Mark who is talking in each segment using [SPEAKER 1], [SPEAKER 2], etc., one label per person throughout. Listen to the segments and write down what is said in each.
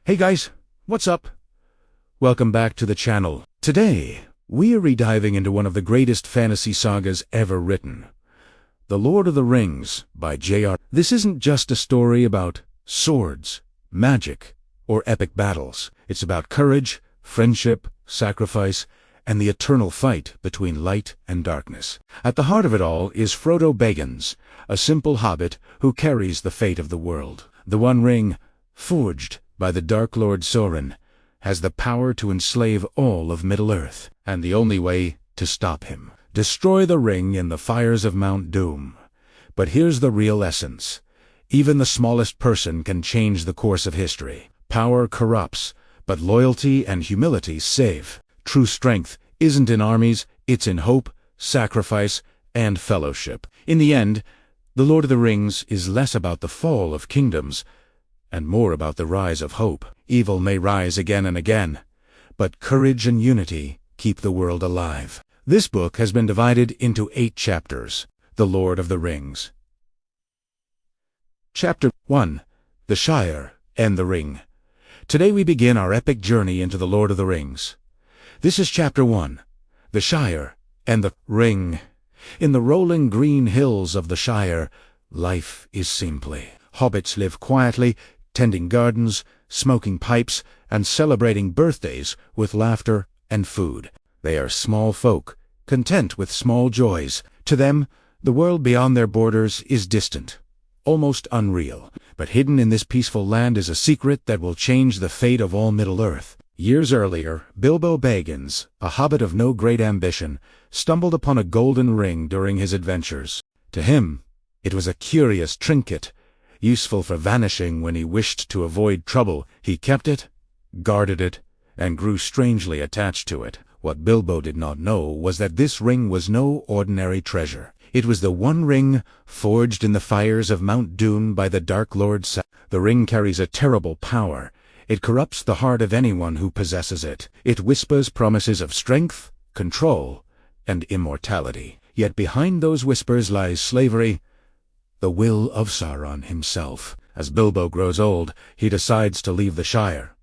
[SPEAKER 1] Hey guys, what's up? Welcome back to the channel. Today, we are rediving into one of the greatest fantasy sagas ever written. The Lord of the Rings by J.R.R. This isn't just a story about swords, magic, or epic battles. It's about courage, friendship, sacrifice, and the eternal fight between light and darkness. At the heart of it all is Frodo Baggins, a simple hobbit who carries the fate of the world. The One Ring, forged by the Dark Lord Sauron, has the power to enslave all of Middle-earth, and the only way to stop him: destroy the ring in the fires of Mount Doom. But here's the real essence. Even the smallest person can change the course of history. Power corrupts, but loyalty and humility save. True strength isn't in armies, it's in hope, sacrifice, and fellowship. In the end, The Lord of the Rings is less about the fall of kingdoms and more about the rise of hope. Evil may rise again and again, but courage and unity keep the world alive. This book has been divided into 8 chapters. The Lord of the Rings. Chapter 1. The Shire and the Ring. Today we begin our epic journey into The Lord of the Rings. This is Chapter 1. The Shire and the Ring. In the rolling green hills of the Shire, life is simple. Hobbits live quietly, tending gardens, smoking pipes, and celebrating birthdays with laughter and food. They are small folk, content with small joys. To them, the world beyond their borders is distant, almost unreal. But hidden in this peaceful land is a secret that will change the fate of all Middle-earth. Years earlier, Bilbo Baggins, a hobbit of no great ambition, stumbled upon a golden ring during his adventures. To him, it was a curious trinket, useful for vanishing when he wished to avoid trouble. He kept it, guarded it, and grew strangely attached to it. What Bilbo did not know was that this ring was no ordinary treasure. It was the One Ring forged in the fires of Mount Doom by the Dark Lord Sam. The ring carries a terrible power. It corrupts the heart of anyone who possesses it. It whispers promises of strength, control, and immortality. Yet behind those whispers lies slavery, the will of Sauron himself. As Bilbo grows old, he decides to leave the Shire.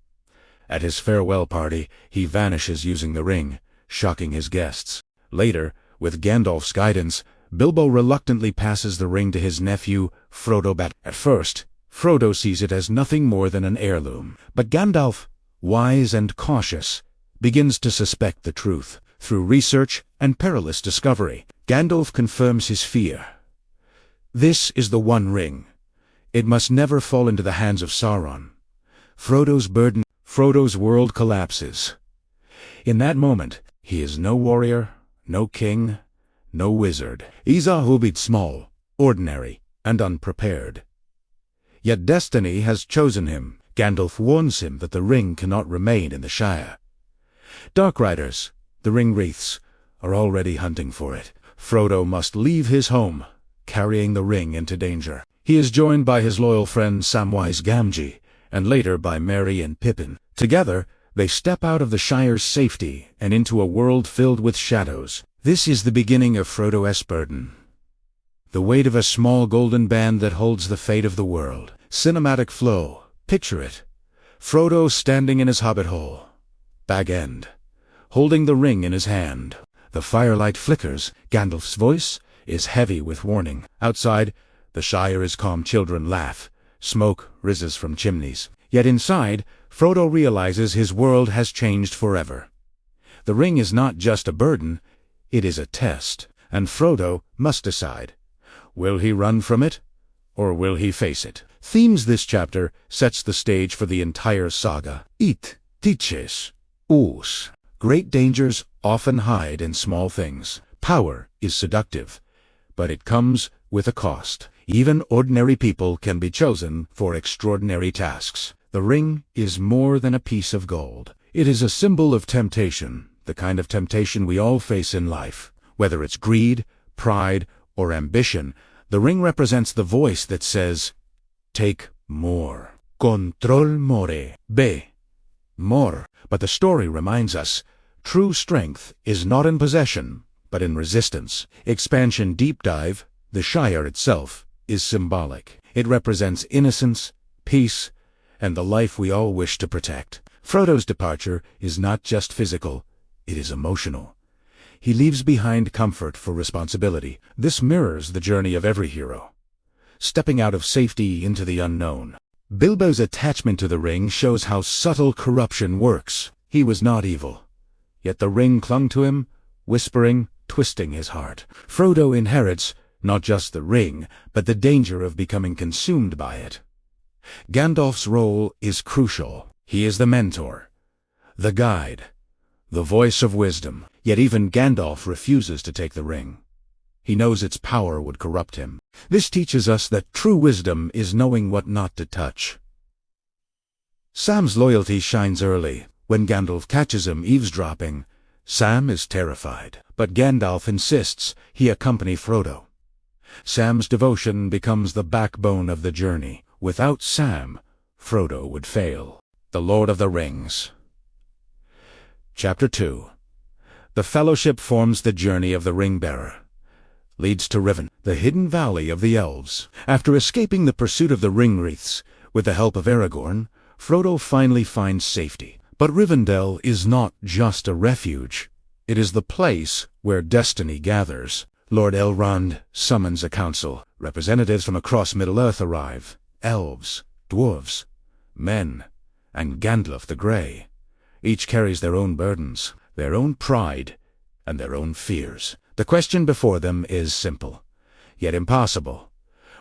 [SPEAKER 1] At his farewell party, he vanishes using the ring, shocking his guests. Later, with Gandalf's guidance, Bilbo reluctantly passes the ring to his nephew, Frodo. At first, Frodo sees it as nothing more than an heirloom. But Gandalf, wise and cautious, begins to suspect the truth. Through research and perilous discovery, Gandalf confirms his fear. This is the One Ring. It must never fall into the hands of Sauron. Frodo's world collapses. In that moment, he is no warrior, no king, no wizard. He's a hobbit, small, ordinary, and unprepared. Yet destiny has chosen him. Gandalf warns him that the ring cannot remain in the Shire. Dark Riders, the Ring Wraiths, are already hunting for it. Frodo must leave his home, carrying the ring into danger. He is joined by his loyal friend Samwise Gamgee, and later by Merry and Pippin. Together, they step out of the Shire's safety and into a world filled with shadows. This is the beginning of Frodo's burden. The weight of a small golden band that holds the fate of the world. Cinematic flow. Picture it. Frodo standing in his hobbit hole. Bag End. Holding the ring in his hand. The firelight flickers. Gandalf's voice is heavy with warning. Outside, the Shire is calm. Children laugh. Smoke rises from chimneys. Yet inside, Frodo realizes his world has changed forever. The ring is not just a burden, it is a test. And Frodo must decide. Will he run from it, or will he face it? Themes. This chapter sets the stage for the entire saga. It teaches us. Great dangers often hide in small things. Power is seductive, but it comes with a cost. Even ordinary people can be chosen for extraordinary tasks. The ring is more than a piece of gold. It is a symbol of temptation, the kind of temptation we all face in life. Whether it's greed, pride, or ambition, the ring represents the voice that says, take more. Control more. Be more. But the story reminds us, true strength is not in possession, but in resistance. Expansion Deep Dive, the Shire itself, is symbolic. It represents innocence, peace, and the life we all wish to protect. Frodo's departure is not just physical, it is emotional. He leaves behind comfort for responsibility. This mirrors the journey of every hero, stepping out of safety into the unknown. Bilbo's attachment to the ring shows how subtle corruption works. He was not evil, yet the ring clung to him, whispering, twisting his heart. Frodo inherits not just the ring, but the danger of becoming consumed by it. Gandalf's role is crucial. He is the mentor, the guide, the voice of wisdom. Yet even Gandalf refuses to take the ring. He knows its power would corrupt him. This teaches us that true wisdom is knowing what not to touch. Sam's loyalty shines early. When Gandalf catches him eavesdropping, Sam is terrified, but Gandalf insists he accompany Frodo. Sam's devotion becomes the backbone of the journey. Without Sam, Frodo would fail. The Lord of the Rings. Chapter 2. The Fellowship forms the journey of the Ring-bearer. Leads to Rivendell, the hidden valley of the elves. After escaping the pursuit of the ring-wreaths, with the help of Aragorn, Frodo finally finds safety. But Rivendell is not just a refuge. It is the place where destiny gathers. Lord Elrond summons a council. Representatives from across Middle-earth arrive. Elves, dwarves, men, and Gandalf the Grey. Each carries their own burdens, their own pride, and their own fears. The question before them is simple, yet impossible.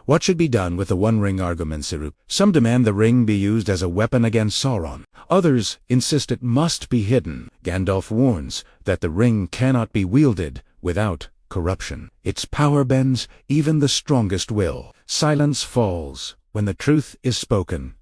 [SPEAKER 1] What should be done with the One Ring arguments? Some demand the ring be used as a weapon against Sauron. Others insist it must be hidden. Gandalf warns that the ring cannot be wielded without corruption. Its power bends even the strongest will. Silence falls when the truth is spoken.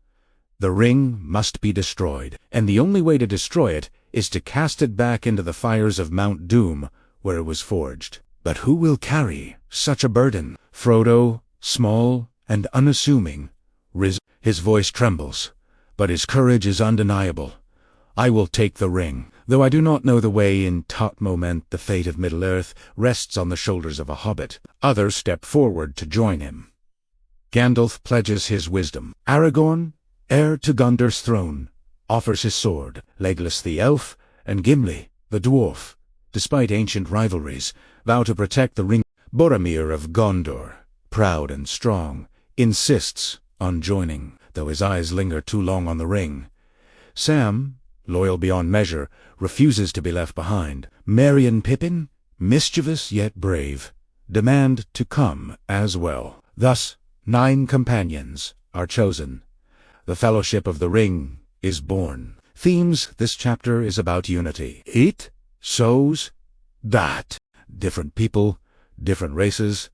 [SPEAKER 1] The ring must be destroyed, and the only way to destroy it is to cast it back into the fires of Mount Doom, where it was forged. But who will carry such a burden? Frodo, small and unassuming, his voice trembles, but his courage is undeniable. I will take the ring. Though I do not know the way in tot moment, the fate of Middle-earth rests on the shoulders of a hobbit. Others step forward to join him. Gandalf pledges his wisdom. Aragorn, heir to Gondor's throne, offers his sword. Legolas the elf and Gimli the dwarf, despite ancient rivalries, vow to protect the ring. Boromir of Gondor, proud and strong, insists on joining, though his eyes linger too long on the ring. Sam, loyal beyond measure, refuses to be left behind. Merry and Pippin, mischievous yet brave, demand to come as well. Thus, 9 companions are chosen. The Fellowship of the Ring is born. Themes: this chapter is about unity. It shows that different people, different races,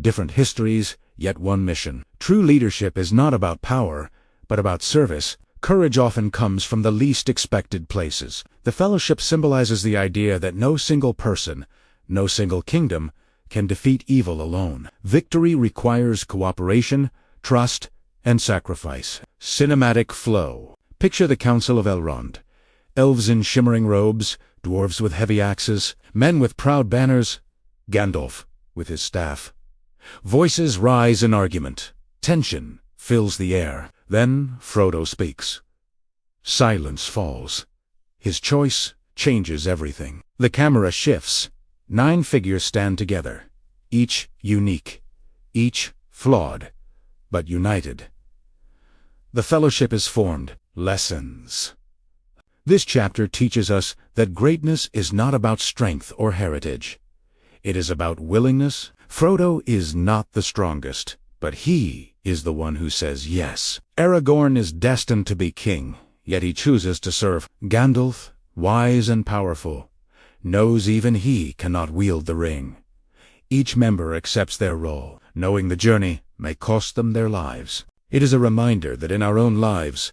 [SPEAKER 1] different histories, yet one mission. True leadership is not about power, but about service. Courage often comes from the least expected places. The Fellowship symbolizes the idea that no single person, no single kingdom, can defeat evil alone. Victory requires cooperation, trust, and sacrifice. Cinematic flow. Picture the Council of Elrond. Elves in shimmering robes, dwarves with heavy axes, men with proud banners, Gandalf with his staff. Voices rise in argument. Tension fills the air. Then Frodo speaks. Silence falls. His choice changes everything. The camera shifts. 9 figures stand together, each unique, each flawed, but united. The Fellowship is formed. Lessons. This chapter teaches us that greatness is not about strength or heritage. It is about willingness. Frodo is not the strongest, but he is the one who says yes. Aragorn is destined to be king, yet he chooses to serve. Gandalf, wise and powerful, knows even he cannot wield the ring. Each member accepts their role, knowing the journey may cost them their lives. It is a reminder that in our own lives,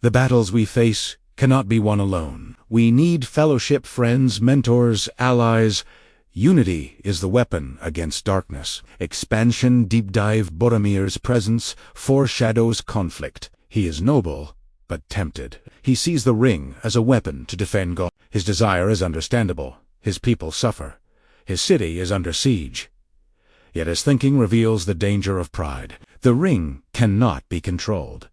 [SPEAKER 1] the battles we face cannot be won alone. We need fellowship, friends, mentors, allies. Unity is the weapon against darkness. Expansion deep dive. Boromir's presence foreshadows conflict. He is noble, but tempted. He sees the ring as a weapon to defend God. His desire is understandable. His people suffer. His city is under siege. Yet his thinking reveals the danger of pride. The ring cannot be controlled.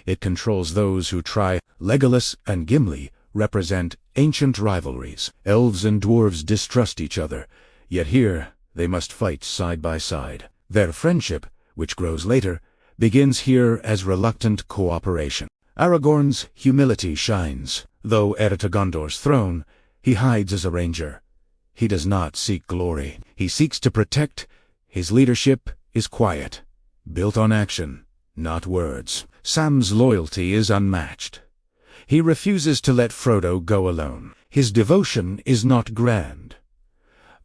[SPEAKER 1] It controls those who try. Legolas and Gimli represent ancient rivalries. Elves and dwarves distrust each other, yet here they must fight side by side. Their friendship, which grows later, begins here as reluctant cooperation. Aragorn's humility shines. Though heir to Gondor's throne, he hides as a ranger. He does not seek glory. He seeks to protect. His leadership is quiet, built on action, not words. Sam's loyalty is unmatched. He refuses to let Frodo go alone. His devotion is not grand,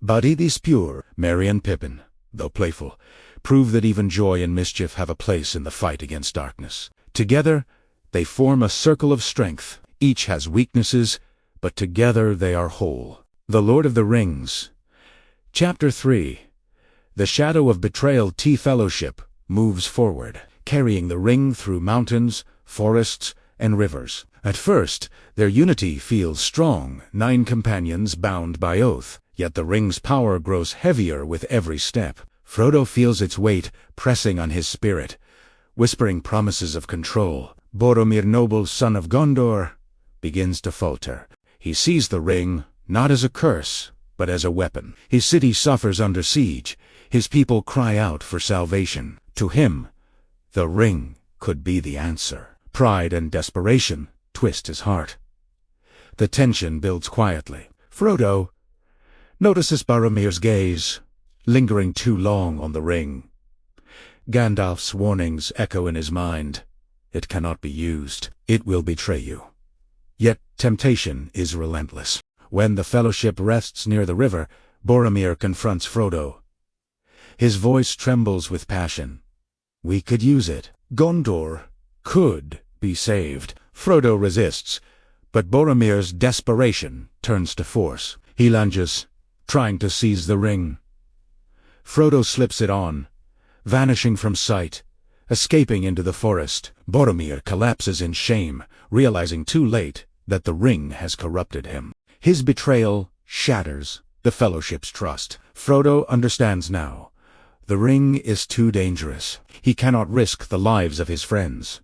[SPEAKER 1] but it is pure. Merry and Pippin, though playful, prove that even joy and mischief have a place in the fight against darkness. Together, they form a circle of strength. Each has weaknesses, but together they are whole. The Lord of the Rings. Chapter 3. The shadow of betrayal. The Fellowship moves forward, carrying the ring through mountains, forests, and rivers. At first, their unity feels strong, 9 companions bound by oath, yet the ring's power grows heavier with every step. Frodo feels its weight pressing on his spirit, whispering promises of control. Boromir, noble son of Gondor, begins to falter. He sees the ring not as a curse, but as a weapon. His city suffers under siege. His people cry out for salvation. To him, the ring could be the answer. Pride and desperation twist his heart. The tension builds quietly. Frodo notices Boromir's gaze, lingering too long on the ring. Gandalf's warnings echo in his mind. It cannot be used. It will betray you. Yet temptation is relentless. When the Fellowship rests near the river, Boromir confronts Frodo. His voice trembles with passion. We could use it. Gondor could be saved. Frodo resists, but Boromir's desperation turns to force. He lunges, trying to seize the ring. Frodo slips it on, vanishing from sight, escaping into the forest. Boromir collapses in shame, realizing too late that the ring has corrupted him. His betrayal shatters the Fellowship's trust. Frodo understands now. The ring is too dangerous. He cannot risk the lives of his friends.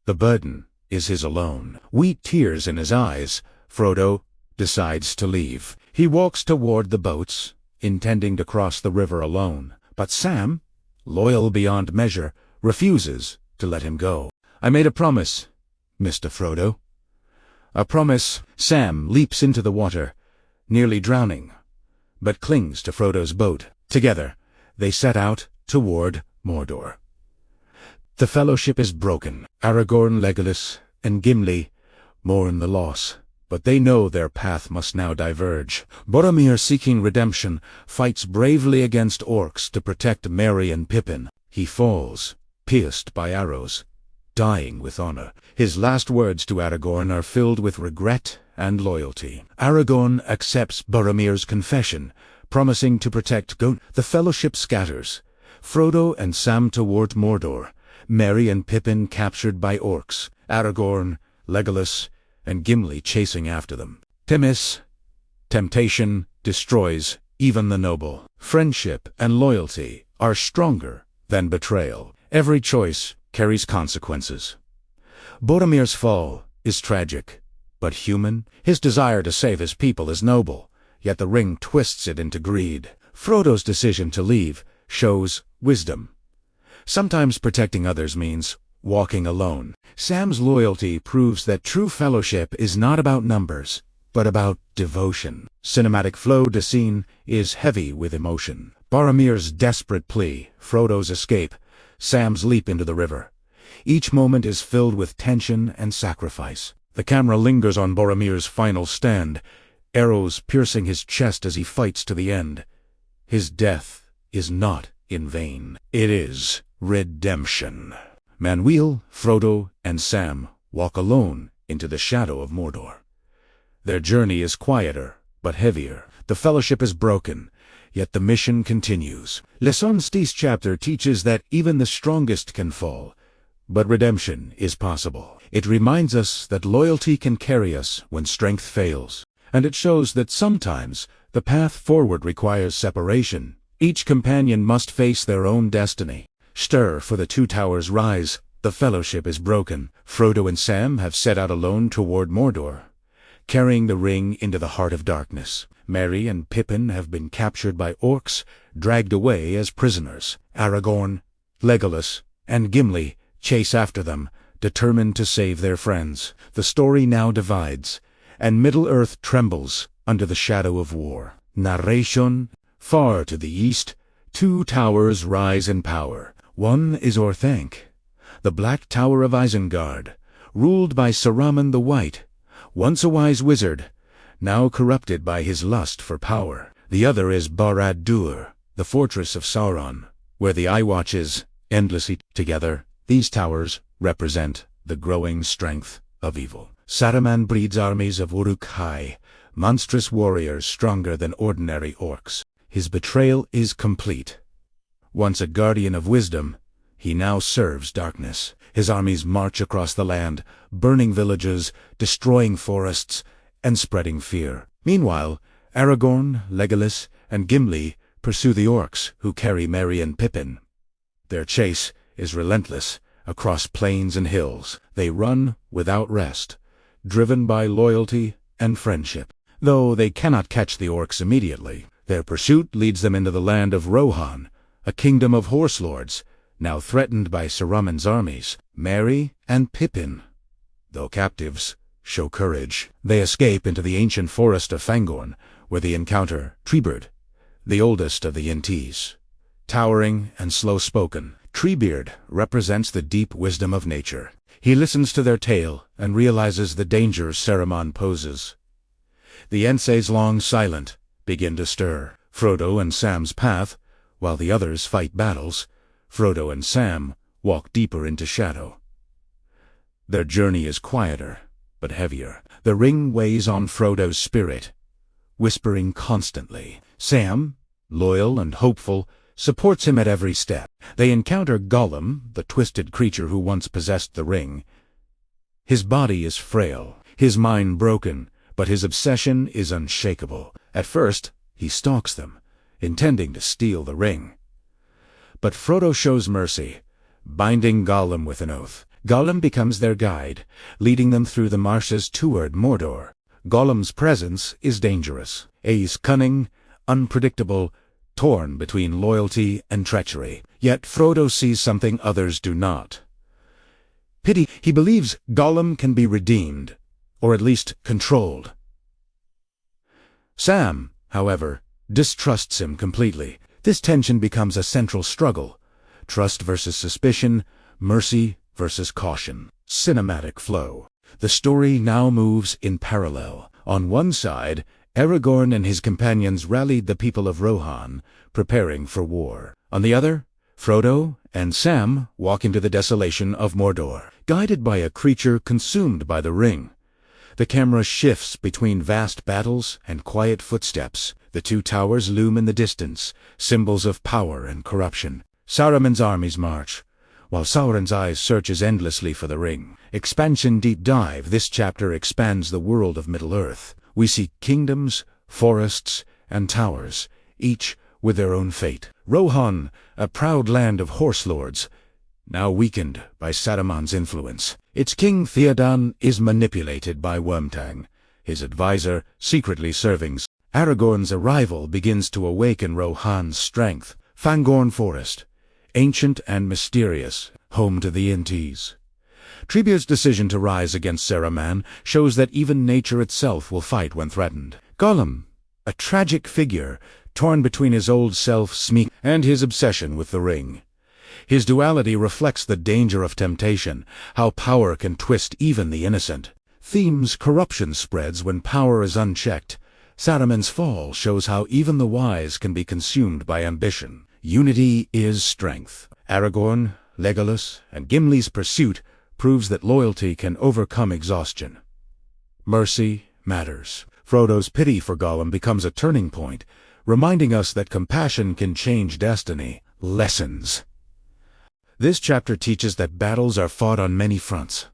[SPEAKER 1] The burden is his alone. With tears in his eyes, Frodo decides to leave. He walks toward the boats, intending to cross the river alone. But Sam, loyal beyond measure, refuses to let him go. I made a promise, Mr. Frodo. A promise. Sam leaps into the water, nearly drowning, but clings to Frodo's boat. Together, they set out toward Mordor. The Fellowship is broken. Aragorn, Legolas, and Gimli mourn the loss, but they know their path must now diverge. Boromir, seeking redemption, fights bravely against orcs to protect Merry and Pippin. He falls, pierced by arrows, dying with honor. His last words to Aragorn are filled with regret and loyalty. Aragorn accepts Boromir's confession, promising to protect The Fellowship scatters. Frodo and Sam toward Mordor. Merry and Pippin captured by orcs. Aragorn, Legolas, and Gimli chasing after them. Temptation destroys even the noble. Friendship and loyalty are stronger than betrayal. Every choice carries consequences. Boromir's fall is tragic, but human. His desire to save his people is noble, yet the ring twists it into greed. Frodo's decision to leave shows wisdom. Sometimes protecting others means walking alone. Sam's loyalty proves that true fellowship is not about numbers, but about devotion. Cinematic flow. The scene is heavy with emotion. Boromir's desperate plea, Frodo's escape, Sam's leap into the river. Each moment is filled with tension and sacrifice. The camera lingers on Boromir's final stand, arrows piercing his chest as he fights to the end. His death is not in vain. It is redemption. Manwël, Frodo, and Sam walk alone into the shadow of Mordor. Their journey is quieter, but heavier. The Fellowship is broken, yet the mission continues. This chapter teaches that even the strongest can fall, but redemption is possible. It reminds us that loyalty can carry us when strength fails, and it shows that sometimes the path forward requires separation. Each companion must face their own destiny. Stir, for the Two Towers rise. The fellowship is broken. Frodo and Sam have set out alone toward Mordor, carrying the ring into the heart of darkness. Merry and Pippin have been captured by orcs, dragged away as prisoners. Aragorn, Legolas, and Gimli chase after them, determined to save their friends. The story now divides, and Middle-earth trembles under the shadow of war. Narration: far to the east, two towers rise in power. One is Orthanc, the Black Tower of Isengard, ruled by Saruman the White, once a wise wizard, now corrupted by his lust for power. The other is Barad-dûr, the fortress of Sauron, where the Eye watches endlessly together. These towers represent the growing strength of evil. Saruman breeds armies of Uruk-hai, monstrous warriors stronger than ordinary orcs. His betrayal is complete. Once a guardian of wisdom, he now serves darkness. His armies march across the land, burning villages, destroying forests, and spreading fear. Meanwhile, Aragorn, Legolas, and Gimli pursue the orcs who carry Merry and Pippin. Their chase is relentless across plains and hills. They run without rest, driven by loyalty and friendship. Though they cannot catch the orcs immediately, their pursuit leads them into the land of Rohan, a kingdom of horse lords, now threatened by Saruman's armies. Merry and Pippin, though captives, show courage. They escape into the ancient forest of Fangorn, where they encounter Treebeard, the oldest of the Ents. Towering and slow-spoken, Treebeard represents the deep wisdom of nature. He listens to their tale and realizes the dangers Saruman poses. The Ents, long silent, begin to stir. Frodo and Sam's path, while the others fight battles, Frodo and Sam walk deeper into shadow. Their journey is quieter, but heavier. The ring weighs on Frodo's spirit, whispering constantly. Sam, loyal and hopeful, supports him at every step. They encounter Gollum, the twisted creature who once possessed the ring. His body is frail, his mind broken, but his obsession is unshakable. At first, he stalks them, intending to steal the ring. But Frodo shows mercy, binding Gollum with an oath. Gollum becomes their guide, leading them through the marshes toward Mordor. Gollum's presence is dangerous. He's cunning, unpredictable, torn between loyalty and treachery. Yet Frodo sees something others do not. Pity. He believes Gollum can be redeemed, or at least controlled. Sam, however, distrusts him completely. This tension becomes a central struggle. Trust versus suspicion, mercy versus caution. Cinematic flow. The story now moves in parallel. On one side, Aragorn and his companions rallied the people of Rohan, preparing for war. On the other, Frodo and Sam walk into the desolation of Mordor, guided by a creature consumed by the ring. The camera shifts between vast battles and quiet footsteps. The two towers loom in the distance, symbols of power and corruption. Saruman's armies march, while Sauron's eyes searches endlessly for the ring. Expansion Deep Dive. This chapter expands the world of Middle-earth. We see kingdoms, forests, and towers, each with their own fate. Rohan, a proud land of horse lords, now weakened by Saruman's influence. Its king Theoden is manipulated by Wormtang, his advisor secretly serving. Aragorn's arrival begins to awaken Rohan's strength. Fangorn Forest, ancient and mysterious, home to the Ents. Treebeard's decision to rise against Saruman shows that even nature itself will fight when threatened. Gollum, a tragic figure, torn between his old self Smeek and his obsession with the ring. His duality reflects the danger of temptation, how power can twist even the innocent. Themes: corruption spreads when power is unchecked. Saruman's fall shows how even the wise can be consumed by ambition. Unity is strength. Aragorn, Legolas, and Gimli's pursuit proves that loyalty can overcome exhaustion. Mercy matters. Frodo's pity for Gollum becomes a turning point, reminding us that compassion can change destiny. Lessons. This chapter teaches that battles are fought on many fronts.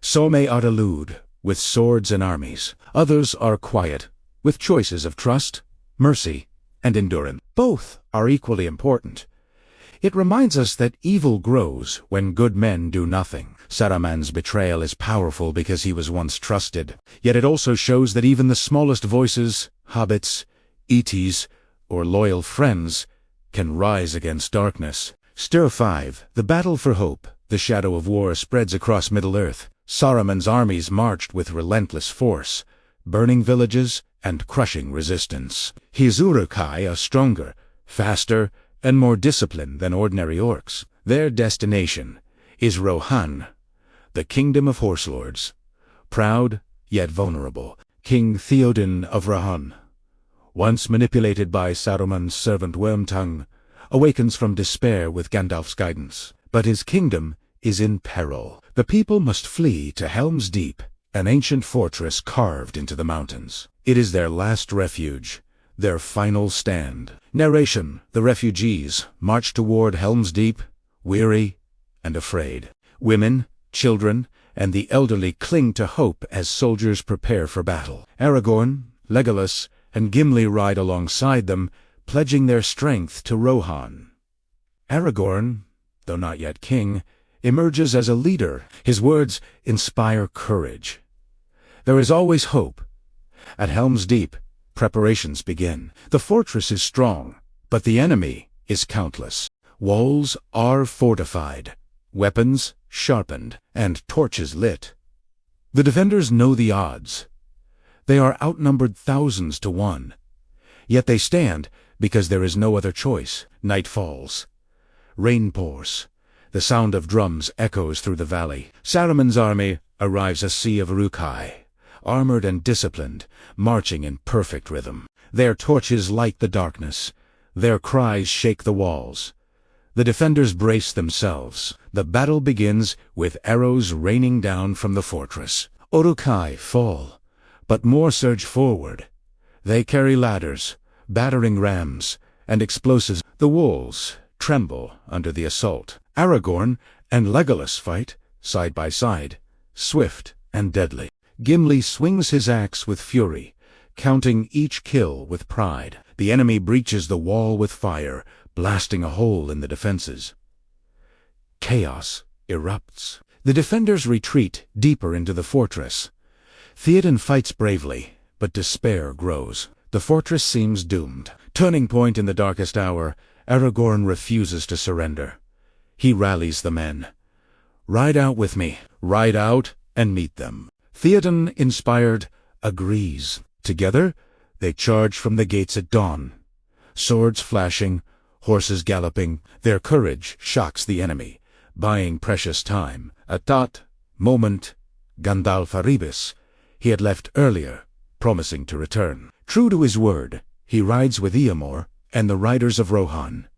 [SPEAKER 1] Some are allude, with swords and armies. Others are quiet, with choices of trust, mercy, and endurance. Both are equally important. It reminds us that evil grows when good men do nothing. Saruman's betrayal is powerful because he was once trusted, yet it also shows that even the smallest voices, hobbits, Etis, or loyal friends, can rise against darkness. Stir 5. The Battle for Hope. The shadow of war spreads across Middle-earth. Saruman's armies marched with relentless force, burning villages and crushing resistance. His Uruk-hai are stronger, faster, and more disciplined than ordinary orcs. Their destination is Rohan, the kingdom of horse lords. Proud, yet vulnerable, King Theoden of Rohan, once manipulated by Saruman's servant Wormtongue, awakens from despair with Gandalf's guidance. But his kingdom is in peril. The people must flee to Helm's Deep, an ancient fortress carved into the mountains. It is their last refuge, their final stand. Narration: the refugees march toward Helm's Deep, weary and afraid. Women, children, and the elderly cling to hope as soldiers prepare for battle. Aragorn, Legolas, and Gimli ride alongside them, pledging their strength to Rohan. Aragorn, though not yet king, emerges as a leader. His words inspire courage. There is always hope. At Helm's Deep, preparations begin. The fortress is strong, but the enemy is countless. Walls are fortified, weapons sharpened, and torches lit. The defenders know the odds. They are outnumbered thousands to one. Yet they stand because there is no other choice. Night falls. Rain pours. The sound of drums echoes through the valley. Saruman's army arrives a sea of Uruk-hai, armored and disciplined, marching in perfect rhythm. Their torches light the darkness. Their cries shake the walls. The defenders brace themselves. The battle begins with arrows raining down from the fortress. Uruk-hai fall, but more surge forward. They carry ladders, battering rams, and explosives. The walls tremble under the assault. Aragorn and Legolas fight, side by side, swift and deadly. Gimli swings his axe with fury, counting each kill with pride. The enemy breaches the wall with fire, blasting a hole in the defenses. Chaos erupts. The defenders retreat deeper into the fortress. Theoden fights bravely, but despair grows. The fortress seems doomed. Turning point in the darkest hour, Aragorn refuses to surrender. He rallies the men. "Ride out with me." Ride out and meet them. Theoden, inspired, agrees. Together, they charge from the gates at dawn. Swords flashing, horses galloping, their courage shocks the enemy, buying precious time. At that moment, Gandalf arribis. He had left earlier, promising to return. True to his word, he rides with Eomer and the riders of Rohan.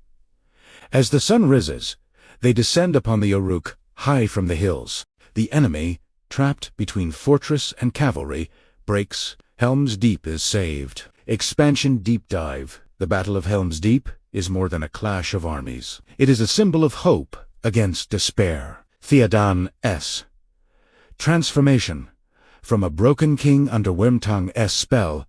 [SPEAKER 1] As the sun rises, they descend upon the Uruk high from the hills. The enemy, trapped between fortress and cavalry, breaks. Helm's Deep is saved. Expansion Deep Dive. The Battle of Helm's Deep is more than a clash of armies. It is a symbol of hope against despair. Theoden S. Transformation. From a broken king under Wormtongue's spell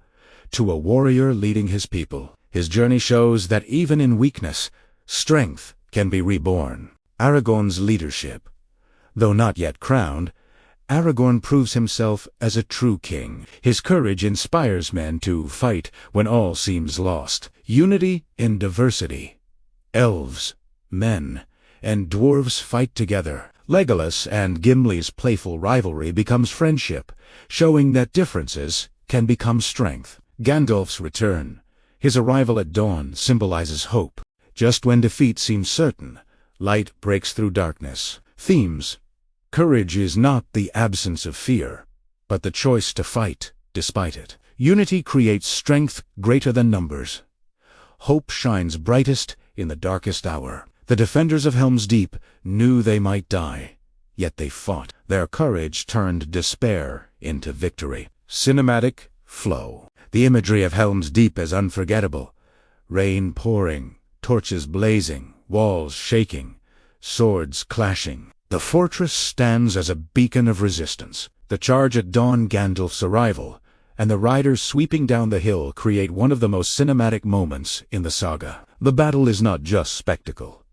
[SPEAKER 1] to a warrior leading his people. His journey shows that even in weakness, strength can be reborn. Aragorn's leadership. Though not yet crowned, Aragorn proves himself as a true king. His courage inspires men to fight when all seems lost. Unity in diversity. Elves, men, and dwarves fight together. Legolas and Gimli's playful rivalry becomes friendship, showing that differences can become strength. Gandalf's return. His arrival at dawn symbolizes hope. Just when defeat seems certain, light breaks through darkness. Themes. Courage is not the absence of fear, but the choice to fight despite it. Unity creates strength greater than numbers. Hope shines brightest in the darkest hour. The defenders of Helm's Deep knew they might die, yet they fought. Their courage turned despair into victory. Cinematic flow. The imagery of Helm's Deep is unforgettable. Rain pouring, torches blazing, walls shaking, swords clashing. The fortress stands as a beacon of resistance. The charge at dawn, Gandalf's arrival, and the riders sweeping down the hill create one of the most cinematic moments in the saga. The battle is not just spectacle.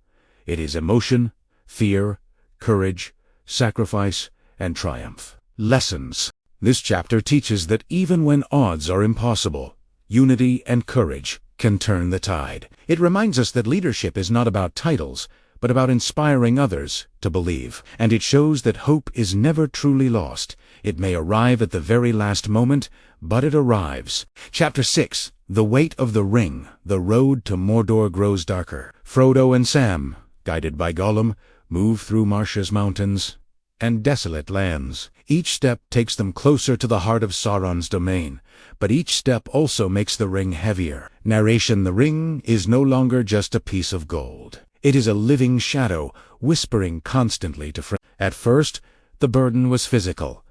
[SPEAKER 1] It is emotion, fear, courage, sacrifice, and triumph. Lessons. This chapter teaches that even when odds are impossible, unity and courage can turn the tide. It reminds us that leadership is not about titles, but about inspiring others to believe. And it shows that hope is never truly lost. It may arrive at the very last moment, but it arrives. Chapter 6. The Weight of the Ring. The road to Mordor grows darker. Frodo and Sam, guided by Gollum, move through marshes, mountains, and desolate lands. Each step takes them closer to the heart of Sauron's domain, but each step also makes the ring heavier. Narration. The ring is no longer just a piece of gold. It is a living shadow, whispering constantly to friends. At first, the burden was physical,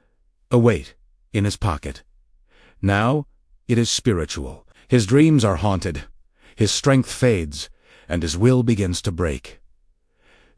[SPEAKER 1] a weight in his pocket. Now, it is spiritual. His dreams are haunted, his strength fades, and his will begins to break.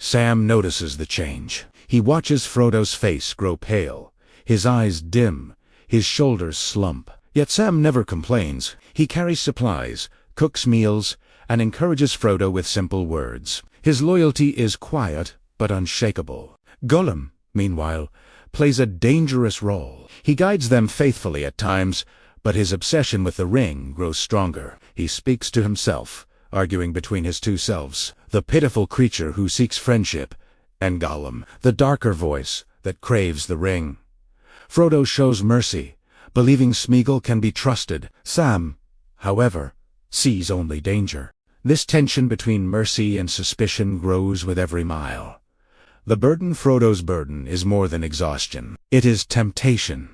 [SPEAKER 1] Sam notices the change. He watches Frodo's face grow pale, his eyes dim, his shoulders slump. Yet Sam never complains. He carries supplies, cooks meals, and encourages Frodo with simple words. His loyalty is quiet but unshakable. Gollum, meanwhile, plays a dangerous role. He guides them faithfully at times, but his obsession with the ring grows stronger. He speaks to himself, arguing between his two selves, the pitiful creature who seeks friendship, and Gollum, the darker voice that craves the ring. Frodo shows mercy, believing Smeagol can be trusted. Sam, however, sees only danger. This tension between mercy and suspicion grows with every mile. The burden, Frodo's burden, is more than exhaustion. It is temptation.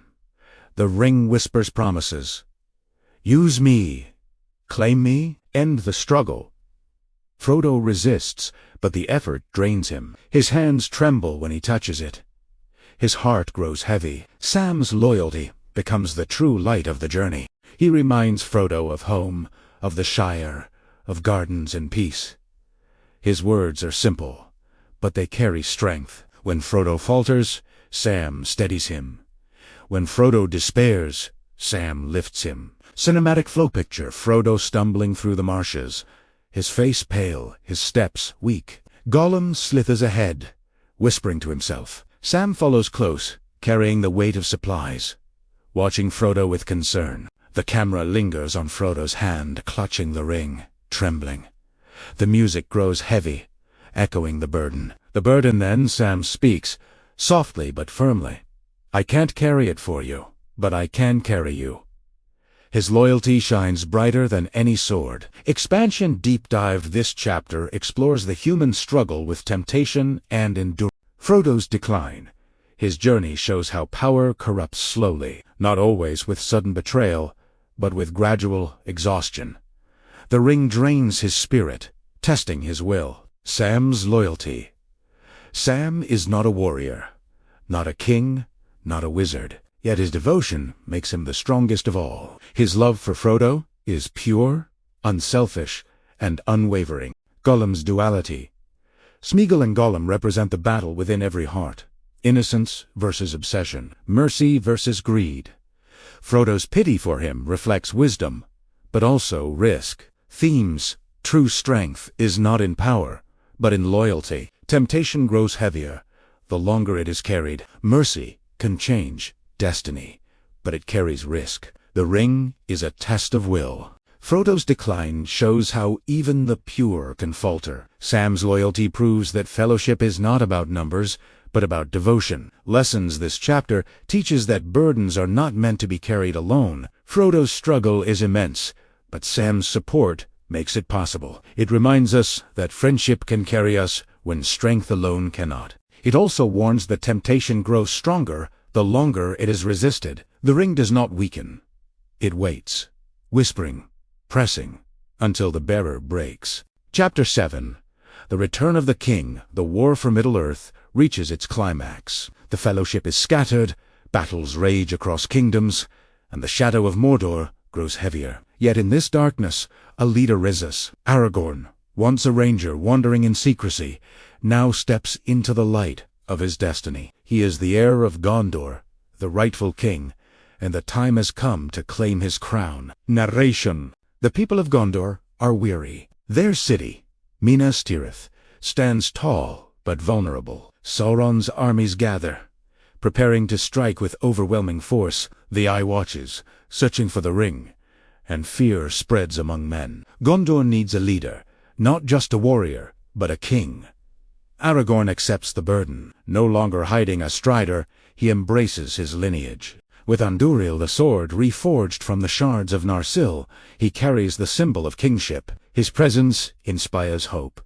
[SPEAKER 1] The ring whispers promises. Use me. Claim me. End the struggle. Frodo resists, but the effort drains him. His hands tremble when he touches it. His heart grows heavy. Sam's loyalty becomes the true light of the journey. He reminds Frodo of home, of the Shire, of gardens and peace. His words are simple, but they carry strength. When Frodo falters, Sam steadies him. When Frodo despairs, Sam lifts him. Cinematic flow picture. Frodo stumbling through the marshes, his face pale, his steps weak. Gollum slithers ahead, whispering to himself. Sam follows close, carrying the weight of supplies, watching Frodo with concern. The camera lingers on Frodo's hand, clutching the ring, trembling. The music grows heavy, echoing the burden. The burden. Then Sam speaks, softly but firmly. I can't carry it for you, but I can carry you. His loyalty shines brighter than any sword. Expansion Deep Dive. This chapter explores the human struggle with temptation and endurance. Frodo's decline. His journey shows how power corrupts slowly, not always with sudden betrayal, but with gradual exhaustion. The ring drains his spirit, testing his will. Sam's loyalty. Sam is not a warrior, not a king, not a wizard. Yet his devotion makes him the strongest of all. His love for Frodo is pure, unselfish, and unwavering. Gollum's duality. Smeagol and Gollum represent the battle within every heart. Innocence versus obsession. Mercy versus greed. Frodo's pity for him reflects wisdom, but also risk. Themes. True strength is not in power, but in loyalty. Temptation grows heavier, the longer it is carried. Mercy can change destiny, but it carries risk. The ring is a test of will. Frodo's decline shows how even the pure can falter. Sam's loyalty proves that fellowship is not about numbers, but about devotion. Lessons. This chapter teaches that burdens are not meant to be carried alone. Frodo's struggle is immense, but Sam's support makes it possible. It reminds us that friendship can carry us when strength alone cannot. It also warns that temptation grows stronger the longer it is resisted. The ring does not weaken. It waits, whispering, pressing, until the bearer breaks. Chapter 7. The Return of the King. The war for Middle-earth reaches its climax. The Fellowship is scattered, battles rage across kingdoms, and the shadow of Mordor grows heavier. Yet in this darkness, a leader rises. Aragorn, once a ranger wandering in secrecy, now steps into the light of his destiny. He is the heir of Gondor, the rightful king, and the time has come to claim his crown. Narration. The people of Gondor are weary. Their city, Minas Tirith, stands tall but vulnerable. Sauron's armies gather, preparing to strike with overwhelming force. The Eye watches, searching for the ring, and fear spreads among men. Gondor needs a leader, not just a warrior, but a king. Aragorn accepts the burden. No longer hiding a strider, he embraces his lineage. With Andúril the sword reforged from the shards of Narsil, he carries the symbol of kingship. His presence inspires hope.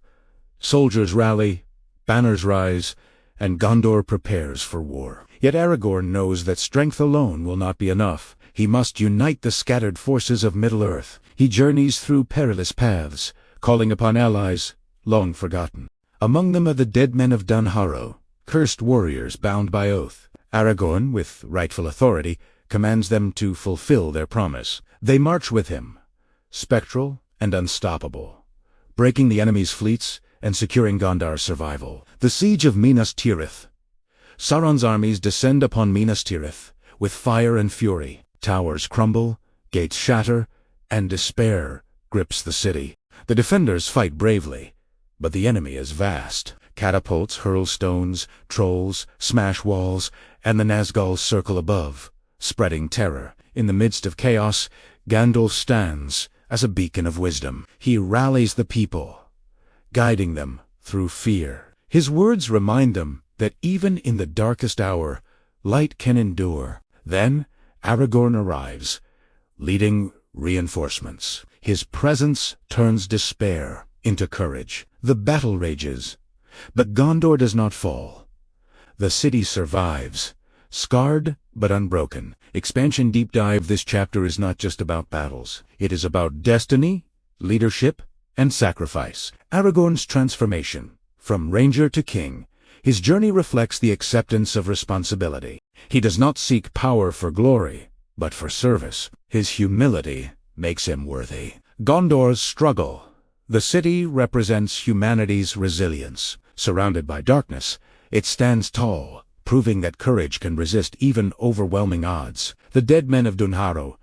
[SPEAKER 1] Soldiers rally, banners rise, and Gondor prepares for war. Yet Aragorn knows that strength alone will not be enough. He must unite the scattered forces of Middle-earth. He journeys through perilous paths, calling upon allies long forgotten. Among them are the dead men of Dunharrow, cursed warriors bound by oath. Aragorn, with rightful authority, commands them to fulfill their promise. They march with him, spectral and unstoppable, breaking the enemy's fleets and securing Gondar's survival. The siege of Minas Tirith. Sauron's armies descend upon Minas Tirith with fire and fury. Towers crumble, gates shatter, and despair grips the city. The defenders fight bravely, but the enemy is vast. Catapults hurl stones, trolls smash walls, and the Nazgûl circle above, spreading terror. In the midst of chaos, Gandalf stands as a beacon of wisdom. He rallies the people, guiding them through fear. His words remind them that even in the darkest hour, light can endure. Then Aragorn arrives, leading reinforcements. His presence turns despair into courage. The battle rages, but Gondor does not fall. The city survives, scarred but unbroken. Expansion Deep Dive. This chapter is not just about battles. It is about destiny, leadership, and sacrifice. Aragorn's transformation, from ranger to king. His journey reflects the acceptance of responsibility. He does not seek power for glory, but for service. His humility makes him worthy. Gondor's struggle. The city represents humanity's resilience. Surrounded by darkness, it stands tall, proving that courage can resist even overwhelming odds. The dead men of Dunharrow.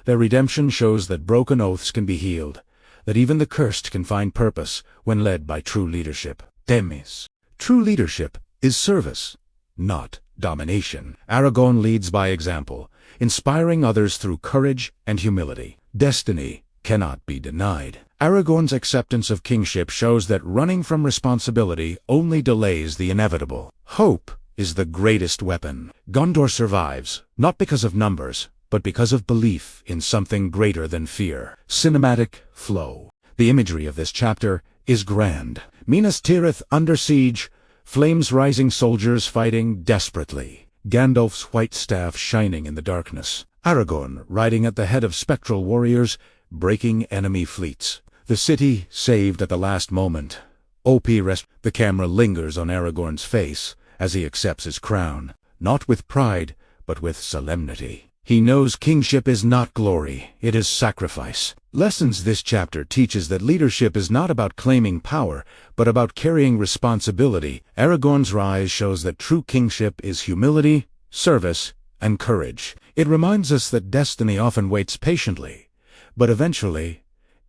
[SPEAKER 1] Their redemption shows that broken oaths can be healed, that even the cursed can find purpose when led by true leadership. Themis. True leadership is service, not domination. Aragorn leads by example, inspiring others through courage and humility. Destiny cannot be denied. Aragorn's acceptance of kingship shows that running from responsibility only delays the inevitable. Hope is the greatest weapon. Gondor survives, not because of numbers, but because of belief in something greater than fear. Cinematic flow. The imagery of this chapter is grand. Minas Tirith under siege, flames rising, soldiers fighting desperately. Gandalf's white staff shining in the darkness. Aragorn riding at the head of spectral warriors, breaking enemy fleets. The city saved at the last moment. The camera lingers on Aragorn's face as he accepts his crown, not with pride, but with solemnity. He knows kingship is not glory, it is sacrifice. Lessons. This chapter teaches that leadership is not about claiming power, but about carrying responsibility. Aragorn's rise shows that true kingship is humility, service, and courage. It reminds us that destiny often waits patiently, but eventually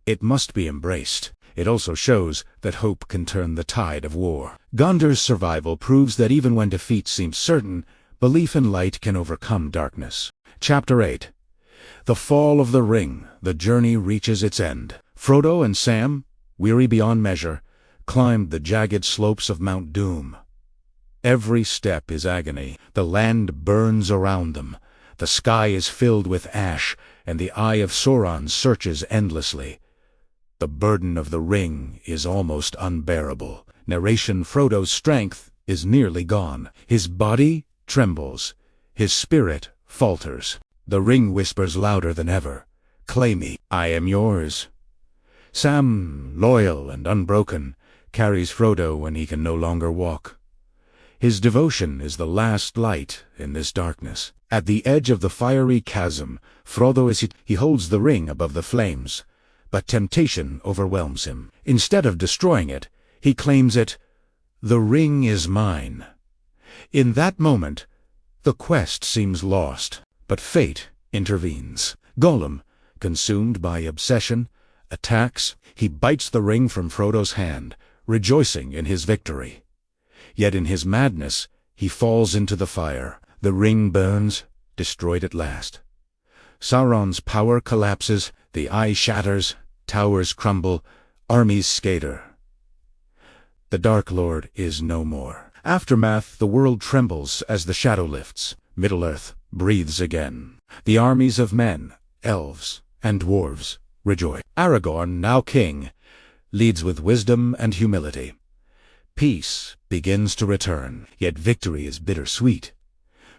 [SPEAKER 1] it must be embraced. It also shows that hope can turn the tide of war. Gondor's survival proves that even when defeat seems certain, belief in light can overcome darkness. Chapter 8. The Fall of the Ring. The journey reaches its end. Frodo and Sam, weary beyond measure, climbed the jagged slopes of Mount Doom. Every step is agony. The land burns around them. The sky is filled with ash, and the eye of Sauron searches endlessly. The burden of the ring is almost unbearable. Narration. Frodo's strength is nearly gone. His body trembles. His spirit falters. The ring whispers louder than ever. Claim me. I am yours. Sam, loyal and unbroken, carries Frodo when he can no longer walk. His devotion is the last light in this darkness. At the edge of the fiery chasm, Frodo he holds the ring above the flames. But temptation overwhelms him. Instead of destroying it, he claims it. The ring is mine. In that moment, the quest seems lost, but fate intervenes. Gollum, consumed by obsession, attacks. He bites the ring from Frodo's hand, rejoicing in his victory. Yet in his madness, he falls into the fire. The ring burns, destroyed at last. Sauron's power collapses, the eye shatters, towers crumble, armies scatter. The Dark Lord is no more. Aftermath, the world trembles as the shadow lifts. Middle-earth breathes again. The armies of men, elves, and dwarves rejoice. Aragorn, now king, leads with wisdom and humility. Peace begins to return, yet victory is bittersweet.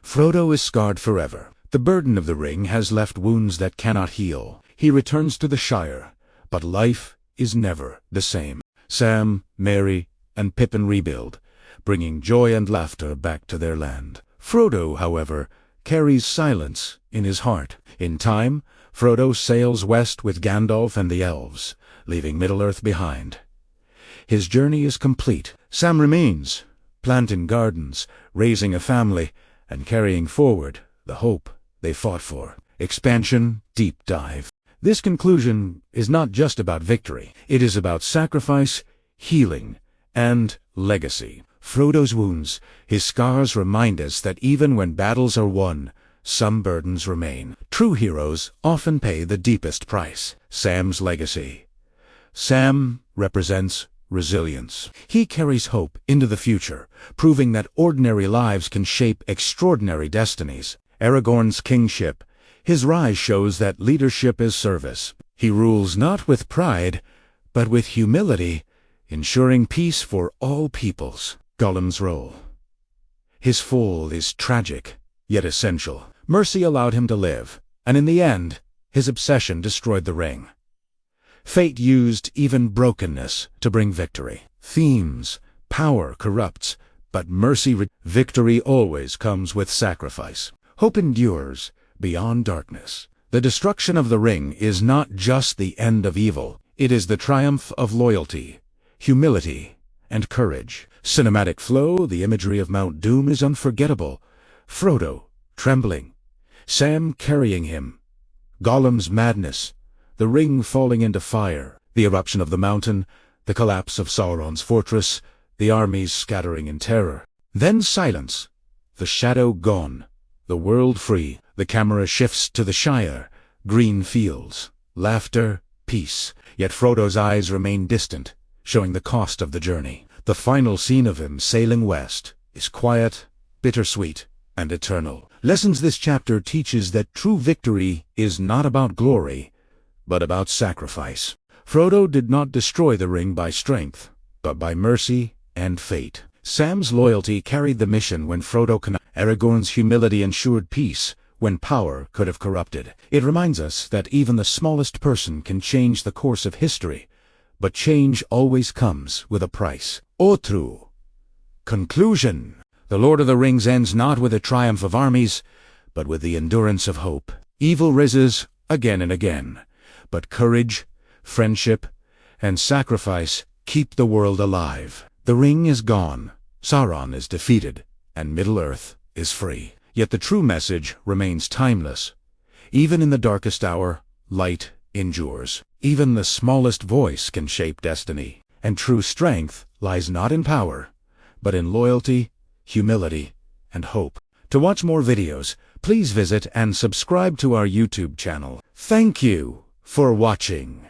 [SPEAKER 1] Frodo is scarred forever. The burden of the ring has left wounds that cannot heal. He returns to the Shire, but life is never the same. Sam, Merry, and Pippin rebuild, bringing joy and laughter back to their land. Frodo, however, carries silence in his heart. In time, Frodo sails west with Gandalf and the elves, leaving Middle-earth behind. His journey is complete. Sam remains, planting gardens, raising a family, and carrying forward the hope they fought for. Expansion, deep dive. This conclusion is not just about victory. It is about sacrifice, healing, and legacy. Frodo's wounds, his scars remind us that even when battles are won, some burdens remain. True heroes often pay the deepest price. Sam's legacy. Sam represents resilience. He carries hope into the future, proving that ordinary lives can shape extraordinary destinies. Aragorn's kingship. His rise shows that leadership is service. He rules not with pride, but with humility, ensuring peace for all peoples. Gollum's role. His fall is tragic, yet essential. Mercy allowed him to live, and in the end, his obsession destroyed the ring. Fate used even brokenness to bring victory. Themes. Power corrupts, but mercy. Victory always comes with sacrifice. Hope endures beyond darkness. The destruction of the ring is not just the end of evil. It is the triumph of loyalty, humility, and courage. Cinematic flow. The imagery of Mount Doom is unforgettable. Frodo, trembling. Sam carrying him. Gollum's madness. The ring falling into fire. The eruption of the mountain. The collapse of Sauron's fortress. The armies scattering in terror. Then silence. The shadow gone. The world free. The camera shifts to the Shire. Green fields. Laughter. Peace. Yet Frodo's eyes remain distant, showing the cost of the journey. The final scene of him sailing west is quiet, bittersweet, and eternal. Lessons this chapter teaches that true victory is not about glory, but about sacrifice. Frodo did not destroy the ring by strength, but by mercy and fate. Sam's loyalty carried the mission when Frodo connived. Aragorn's humility ensured peace when power could have corrupted. It reminds us that even the smallest person can change the course of history, but change always comes with a price. Otru. Conclusion. The Lord of the Rings ends not with the triumph of armies, but with the endurance of hope. Evil rises again and again, but courage, friendship, and sacrifice keep the world alive. The ring is gone, Sauron is defeated, and Middle-earth is free. Yet the true message remains timeless. Even in the darkest hour, light endures. Even the smallest voice can shape destiny. And true strength lies not in power, but in loyalty, humility, and hope. To watch more videos, please visit and subscribe to our YouTube channel. Thank you for watching.